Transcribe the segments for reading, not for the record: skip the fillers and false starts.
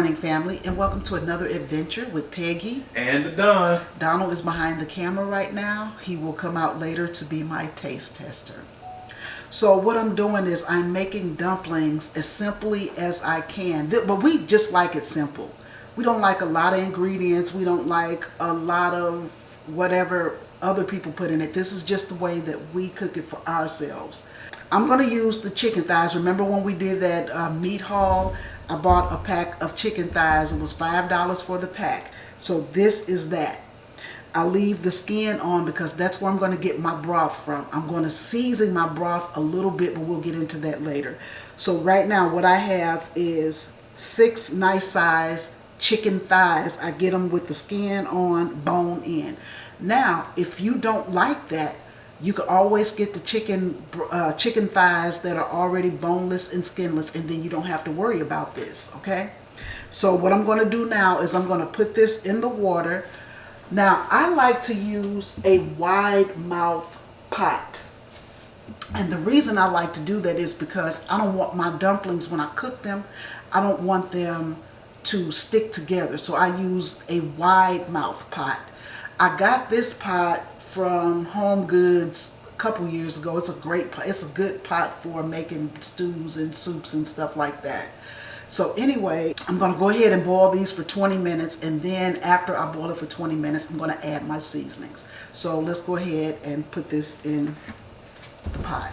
morning, family, and welcome to another adventure with Peggy and Don. Donald is behind the camera right now. He will come out later to be my taste tester. So what I'm doing is I'm making dumplings as simply as I can, but we just like it simple. We don't like a lot of ingredients. We don't like a lot of whatever other people put in it. This is just the way that we cook it for ourselves. I'm going to use the chicken thighs. Remember when we did that meat haul? I bought a pack of chicken thighs. It was $5 for the pack. So this is that. I leave the skin on because that's where I'm going to get my broth from. I'm going to season my broth a little bit, but we'll get into that later. So right now what I have is 6 nice size chicken thighs. I get them with the skin on, bone in. Now, if you don't like that, you can always get the chicken thighs that are already boneless and skinless, and then you don't have to worry about this, okay? So what I'm going to do now is I'm going to put this in the water. Now, I like to use a wide mouth pot. And the reason I like to do that is because I don't want my dumplings, when I cook them, I don't want them to stick together. So I use a wide mouth pot. I got this pot from Home Goods a couple years ago. It's a great pot. It's a good pot for making stews and soups and stuff like that. So anyway, I'm going to go ahead and boil these for 20 minutes, and then after I boil it for 20 minutes, I'm going to add my seasonings. So let's go ahead and put this in the pot.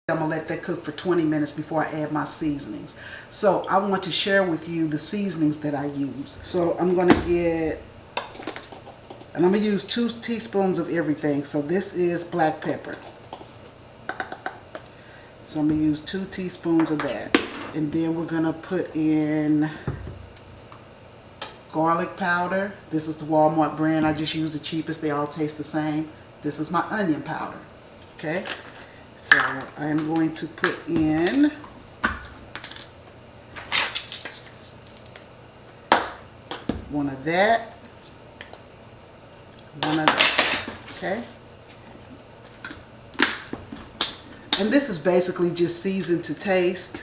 I'm going to let that cook for 20 minutes before I add my seasonings. So I want to share with you the seasonings that I use. So I'm going to get, and I'm going to use 2 teaspoons of everything. So this is black pepper. So I'm going to use 2 teaspoons of that. And then we're going to put in garlic powder. This is the Walmart brand. I just use the cheapest. They all taste the same. This is my onion powder. Okay. So I'm going to put in one of that, one of that, okay? And this is basically just seasoned to taste.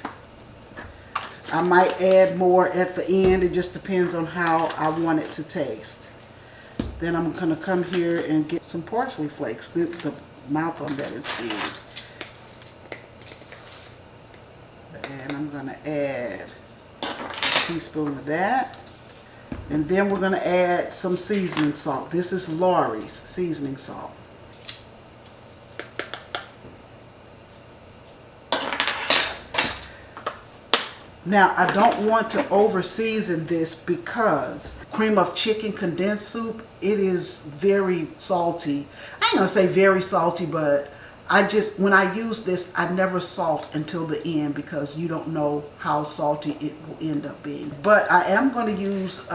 I might add more at the end. It just depends on how I want it to taste. Then I'm going to come here and get some parsley flakes. The mouth on that is big. And I'm going to add a teaspoon of that. And then we're going to add some seasoning salt. This is Lawry's seasoning salt. Now, I don't want to over season this because cream of chicken condensed soup, it is very salty. I ain't going to say very salty, but when I use this, I never salt until the end because you don't know how salty it will end up being. But I am going to use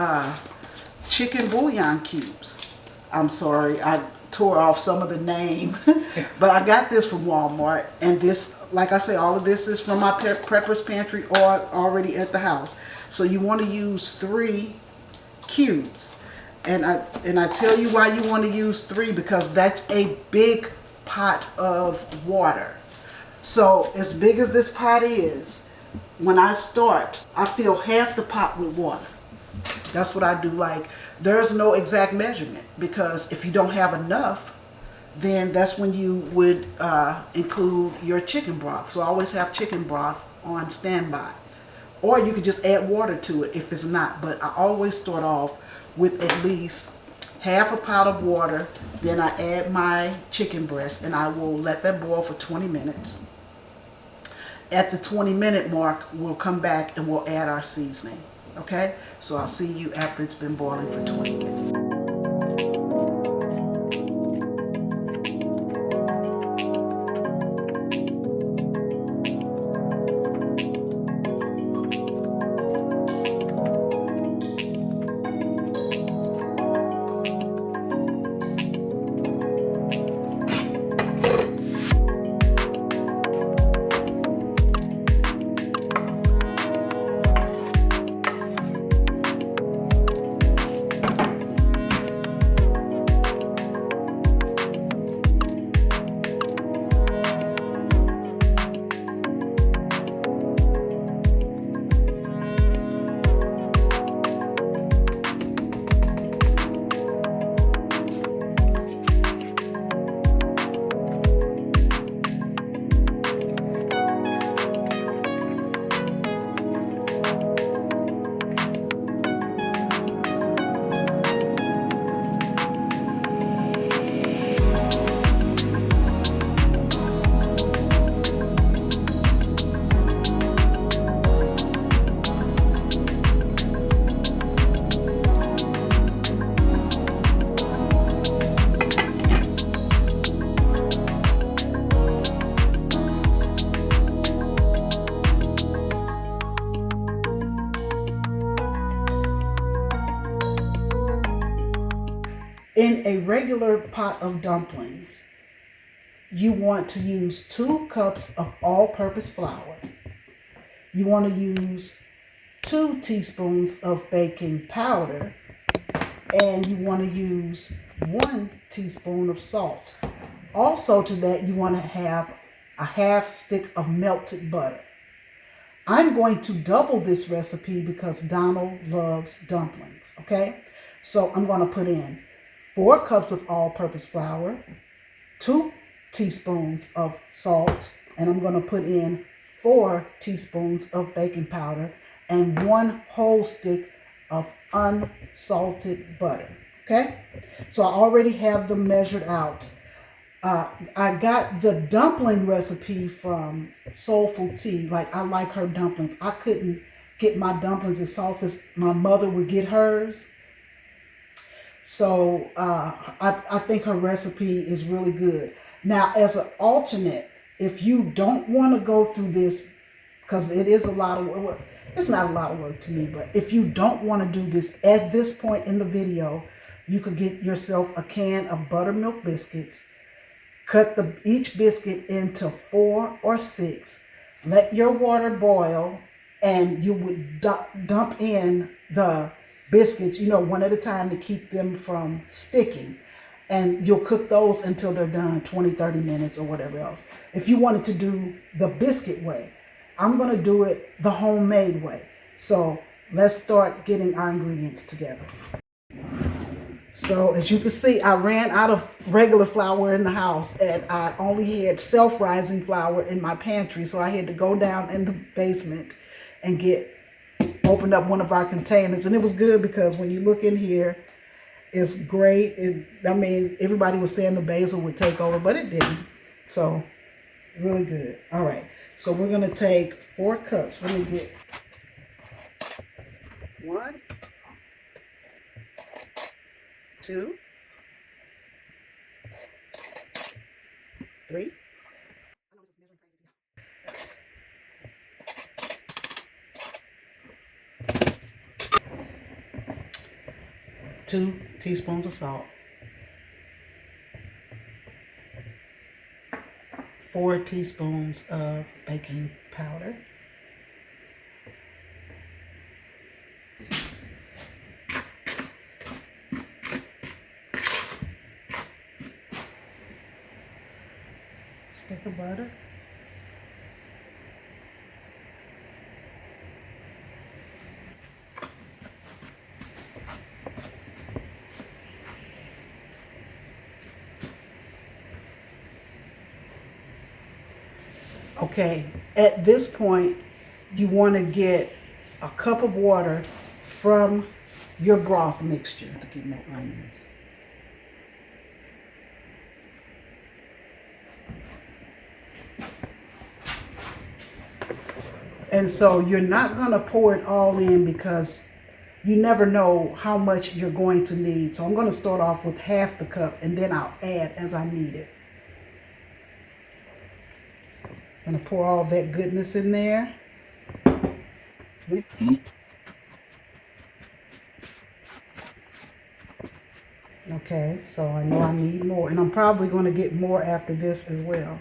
chicken bouillon cubes. I'm sorry, I tore off some of the name, but I got this from Walmart. And this, like I say, all of this is from my prepper's pantry or already at the house. So you want to use 3 cubes. And I tell you why you want to use 3, because that's a big pot of water. So as big as this pot is, when I start, I fill half the pot with water. That's what I do. Like, there's no exact measurement, because if you don't have enough, then that's when you would include your chicken broth. So I always have chicken broth on standby, or you could just add water to it if it's not. But I always start off with at least half a pot of water. Then I add my chicken breast, and I will let that boil for 20 minutes. At the 20-minute mark, we'll come back and we'll add our seasoning. Okay? So I'll see you after it's been boiling for 20 minutes. regular pot of dumplings, you want to use 2 cups of all-purpose flour. You want to use 2 teaspoons of baking powder, and you want to use 1 teaspoon of salt. Also to that, you want to have a half stick of melted butter. I'm going to double this recipe because Donald loves dumplings, okay? So I'm going to put in 4 cups of all-purpose flour, 2 teaspoons of salt, and I'm going to put in 4 teaspoons of baking powder and 1 whole stick of unsalted butter, okay? So I already have them measured out. I got the dumpling recipe from Soulful Tea. Like, I like her dumplings. I couldn't get my dumplings as soft as my mother would get hers. So I think her recipe is really good. Now, as an alternate, if you don't want to go through this, because it is a lot of work, it's not a lot of work to me, but if you don't want to do this at this point in the video, you could get yourself a can of buttermilk biscuits. Cut each biscuit into 4 or 6. Let your water boil, and you would dump in the biscuits, one at a time to keep them from sticking. And you'll cook those until they're done, 20, 30 minutes or whatever else. If you wanted to do the biscuit way, I'm going to do it the homemade way. So let's start getting our ingredients together. So as you can see, I ran out of regular flour in the house, and I only had self-rising flour in my pantry. So I had to go down in the basement and opened up one of our containers. And it was good because when you look in here, it's great. Everybody was saying the basil would take over, but it didn't. So really good. All right. So we're going to take 4 cups. Let me get 1, 2, 3. 2 teaspoons of salt, 4 teaspoons of baking powder, stick of butter, okay, at this point, you want to get a cup of water from your broth mixture to get more onions. And so you're not going to pour it all in because you never know how much you're going to need. So I'm going to start off with half the cup, and then I'll add as I need it. I'm going to pour all that goodness in there. Okay, so I know I need more, and I'm probably going to get more after this as well.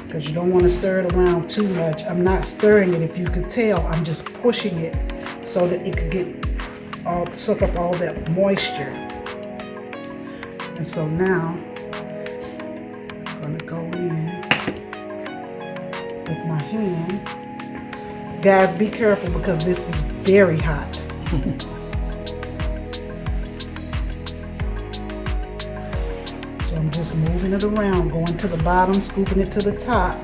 Because you don't want to stir it around too much. I'm not stirring it, if you could tell. I'm just pushing it so that it could suck up all that moisture. And so now I'm going to go in with my hand. Guys, be careful because this is very hot. So I'm just moving it around, going to the bottom, scooping it to the top,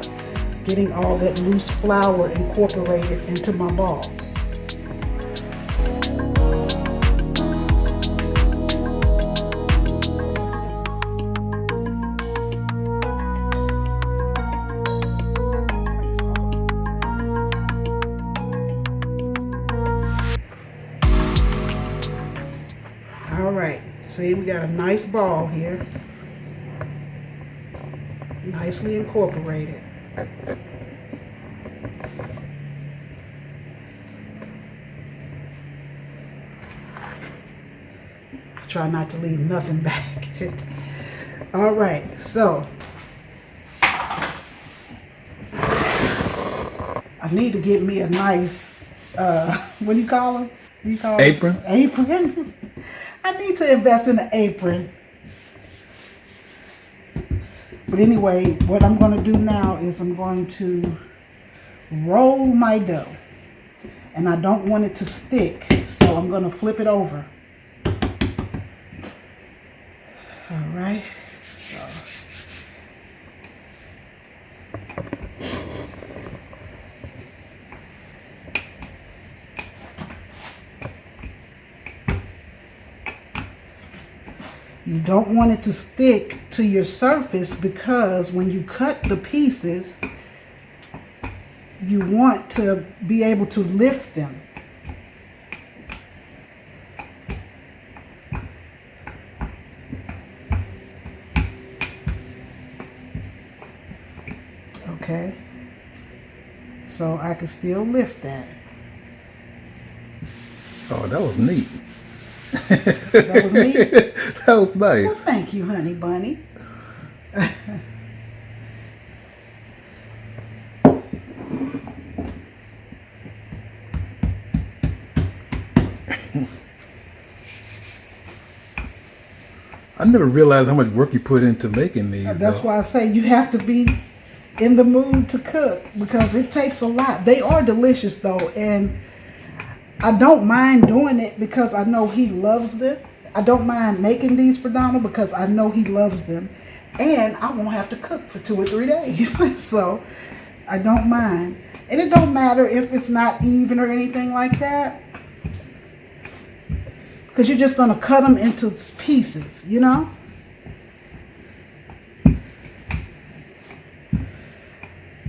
getting all that loose flour incorporated into my ball. All right, see, we got a nice ball here, nicely incorporated. Try not to leave nothing back. All right, so I need to get me a nice, what do you call them? Apron? Apron. I need to invest in an apron. But anyway, what I'm going to do now is I'm going to roll my dough. And I don't want it to stick, so I'm going to flip it over. All right. So you don't want it to stick to your surface, because when you cut the pieces, you want to be able to lift them. Okay, so I can still lift that. Oh, that was neat. That was neat. That was Well, nice. thank you, honey bunny. I never realized how much work you put into making these. That's though. why I say you have to be in the mood to cook, because it takes a lot. They are delicious though, and I don't mind doing it because I know he loves them. I don't mind making these for Donald because I know he loves them, and I won't have to cook for 2 or 3 days. So I don't mind. And it don't matter if it's not even or anything like that, because you're just going to cut them into pieces, you know?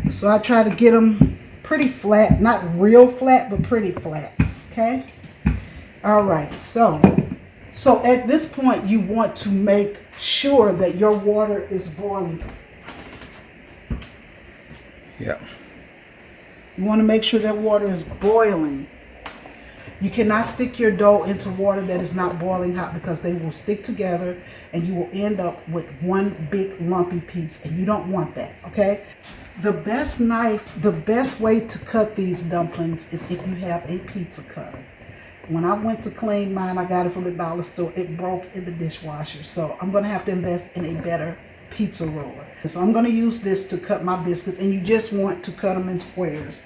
So I try to get them pretty flat, not real flat, but pretty flat, okay? All right, so at this point, you want to make sure that your water is boiling. Yeah. You want to make sure that water is boiling. You cannot stick your dough into water that is not boiling hot, because they will stick together and you will end up with one big lumpy piece, and you don't want that, okay? The best way to cut these dumplings is if you have a pizza cutter. When I went to clean mine, I got it from the dollar store. It broke in the dishwasher, so I'm going to have to invest in a better pizza roller. So I'm going to use this to cut my biscuits, and you just want to cut them in squares.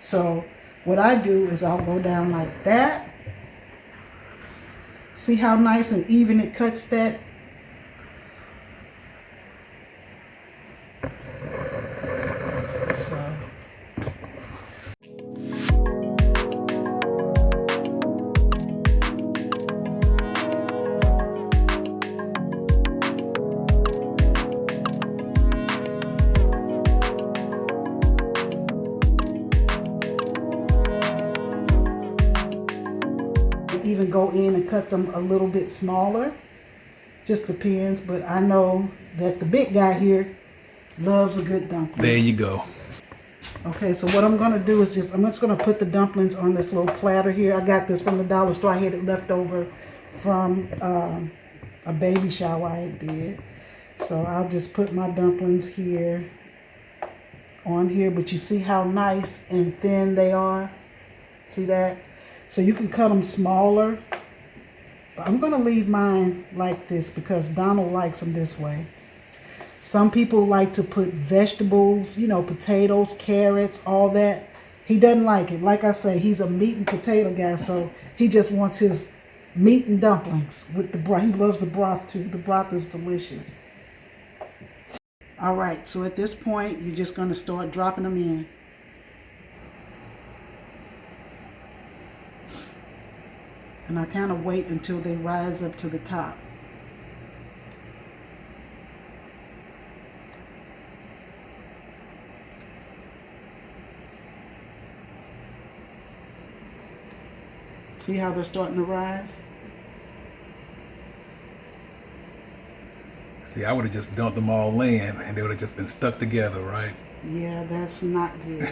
So what I do is I'll go down like that. See how nice and even it cuts that? So even go in and cut them a little bit smaller. Just depends, but I know that the big guy here loves a good dumpling. There you go. Okay, so what I'm gonna do is I'm just gonna put the dumplings on this little platter here. I got this from the dollar store. I had it left over from a baby shower I did. So I'll just put my dumplings here on here, but you see how nice and thin they are? See that? So you can cut them smaller, but I'm gonna leave mine like this because Donald likes them this way. Some people like to put vegetables, you know, potatoes, carrots, all that. He doesn't like it. Like I say, he's a meat and potato guy, so he just wants his meat and dumplings with the broth. He loves the broth too. The broth is delicious. All right, so at this point, you're just going to start dropping them in. And I kind of wait until they rise up to the top. See how they're starting to rise? See, I would have just dumped them all in and they would have just been stuck together, right? Yeah, that's not good.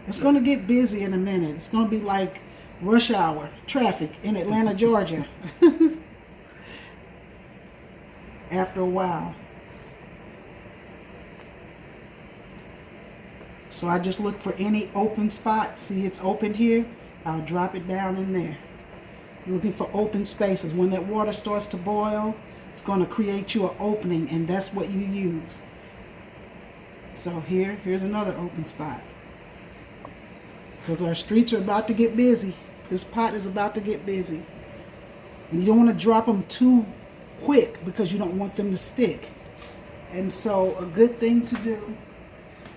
It's going to get busy in a minute. It's going to be like rush hour traffic in Atlanta, Georgia. After a while. So I just look for any open spot. See, it's open here. I'll drop it down in there. Looking for open spaces. When that water starts to boil, it's going to create you an opening, and that's what you use. So here's another open spot. Because our streets are about to get busy. This pot is about to get busy. And you don't want to drop them too quick because you don't want them to stick. And so a good thing to do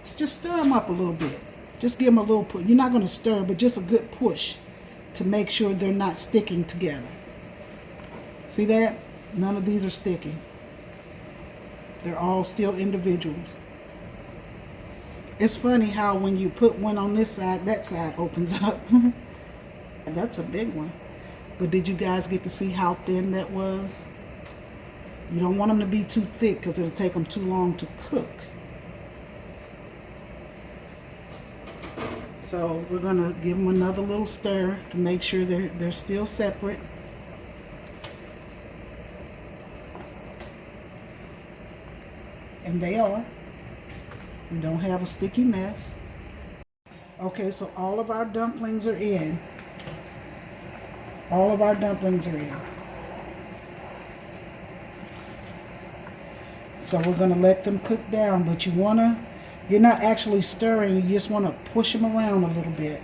is just stir them up a little bit. Just give them a little push. You're not going to stir, but just a good push to make sure they're not sticking together. See that? None of these are sticking. They're all still individuals. It's funny how when you put one on this side, that side opens up. And that's a big one. But did you guys get to see how thin that was? You don't want them to be too thick because it'll take them too long to cook. So we're going to give them another little stir to make sure they're still separate. And they are. We don't have a sticky mess. Okay, so all of our dumplings are in. All of our dumplings are in. So we're going to let them cook down, but you're not actually stirring, you just want to push them around a little bit.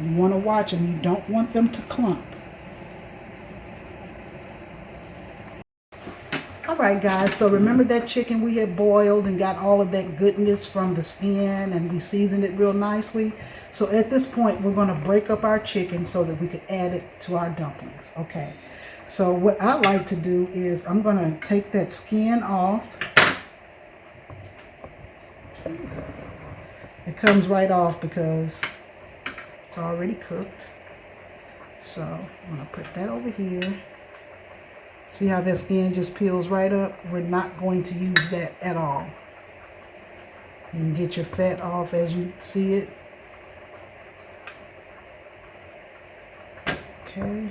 You want to watch them, you don't want them to clump. Alright guys, so remember that chicken we had boiled and got all of that goodness from the skin and we seasoned it real nicely? So at this point we're going to break up our chicken so that we can add it to our dumplings. Okay, so what I like to do is I'm going to take that skin off. It comes right off because it's already cooked. So I'm going to put that over here. See how that skin just peels right up? We're not going to use that at all. You can get your fat off as you see it. Okay.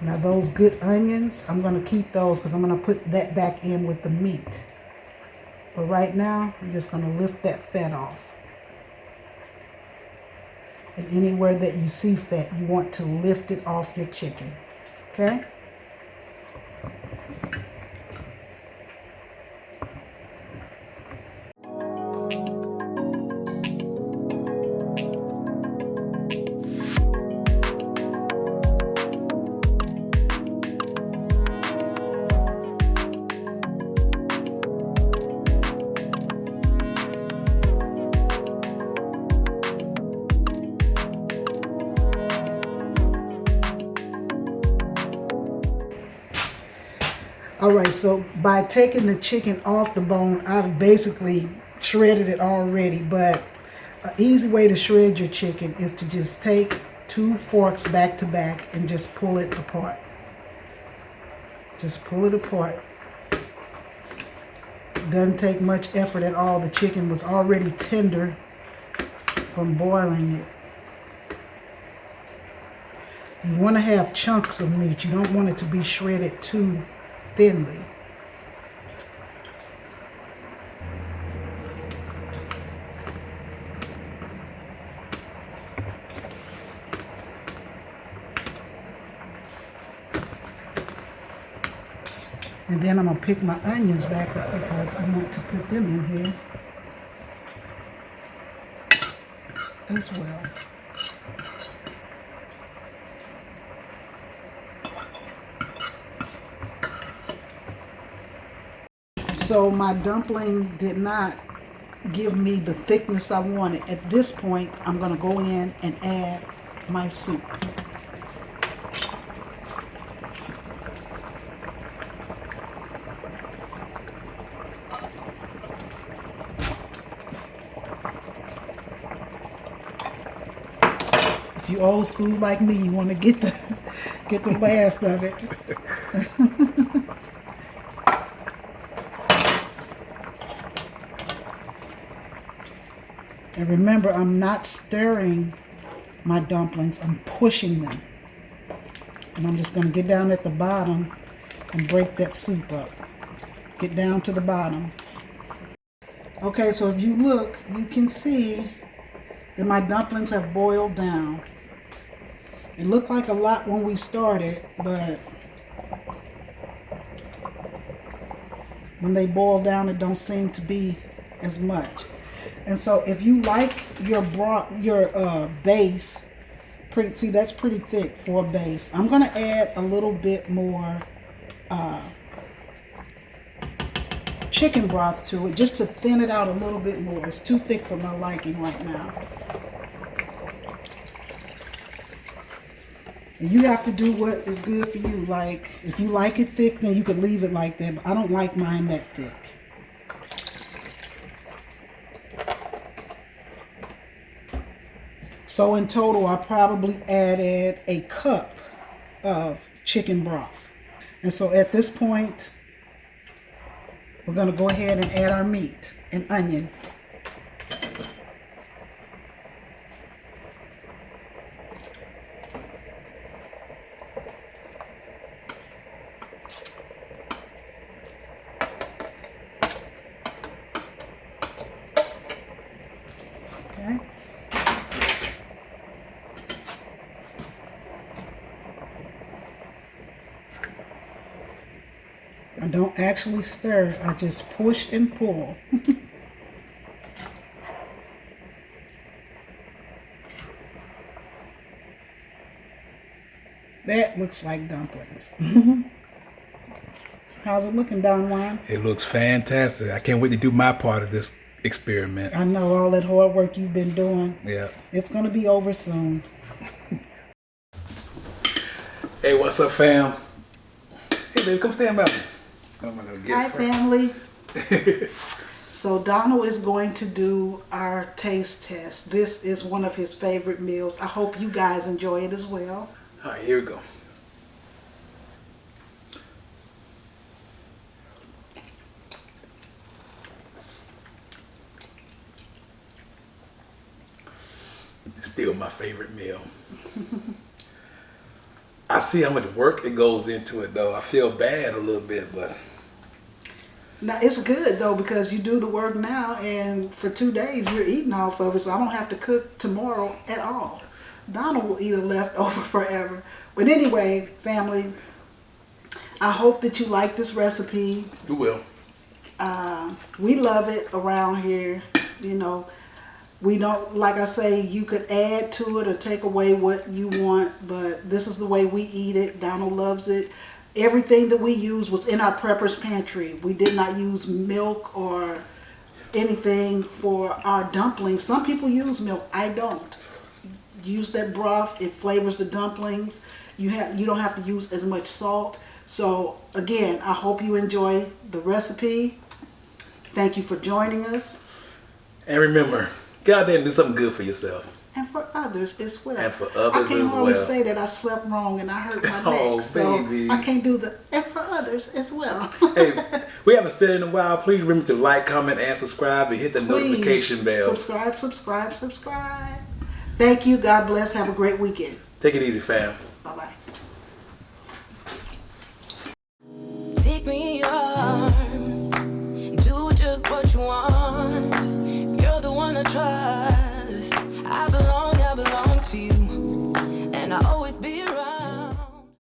Now those good onions, I'm going to keep those because I'm going to put that back in with the meat. But right now, I'm just going to lift that fat off. And anywhere that you see fat, you want to lift it off your chicken. Okay? Alright, so by taking the chicken off the bone, I've basically shredded it already, but an easy way to shred your chicken is to just take 2 forks back to back and just pull it apart. Just pull it apart. Doesn't take much effort at all. The chicken was already tender from boiling it. You want to have chunks of meat. You don't want it to be shredded too thinly. And then I'm going to pick my onions back up because I want to put them in here as well. So my dumpling did not give me the thickness I wanted. At this point, I'm going to go in and add my soup. If you old school like me, you want to get the last of it. And remember, I'm not stirring my dumplings, I'm pushing them. And I'm just going to get down at the bottom and break that soup up. Get down to the bottom. Okay, so if you look, you can see that my dumplings have boiled down. It looked like a lot when we started, but when they boil down, it don't seem to be as much. And so if you like your base, see that's pretty thick for a base. I'm going to add a little bit more chicken broth to it just to thin it out a little bit more. It's too thick for my liking right now. And you have to do what is good for you. Like, if you like it thick, then you could leave it like that. But I don't like mine that thick. So in total, I probably added a cup of chicken broth. And so at this point, we're going to go ahead and add our meat and onion. Okay. I don't actually stir, I just push and pull. That looks like dumplings. How's it looking, Don Juan? It looks fantastic. I can't wait to do my part of this experiment. I know all that hard work you've been doing. Yeah. It's going to be over soon. Hey, what's up, fam? Hey, baby, come stand by me. Hi, family. So Donald is going to do our taste test. This is one of his favorite meals. I hope you guys enjoy it as well. All right, here we go. Still my favorite meal. I see how much work it goes into it, though. I feel bad a little bit, but... Now, it's good, though, because you do the work now, and for 2 days, we're eating off of it, so I don't have to cook tomorrow at all. Donald will eat a leftover forever. But anyway, family, I hope that you like this recipe. You will. We love it around here. You know, we don't, like I say, you could add to it or take away what you want, but this is the way we eat it. Donald loves it. Everything that we use was in our prepper's pantry. We did not use milk or anything for our dumplings. Some people use milk. I don't. Use that broth. It flavors the dumplings. You don't have to use as much salt. So again, I hope you enjoy the recipe. Thank you for joining us. And remember, go out there and do something good for yourself. And for others as well. And for others I as can't hardly well. say that I slept wrong and I hurt my Oh, neck. So baby. I can't do the and for others as well. Hey, we haven't said it in a while. Please remember to like, comment, and subscribe, and hit the notification bell. Subscribe. Thank you. God bless. Have a great weekend. Take it easy, fam.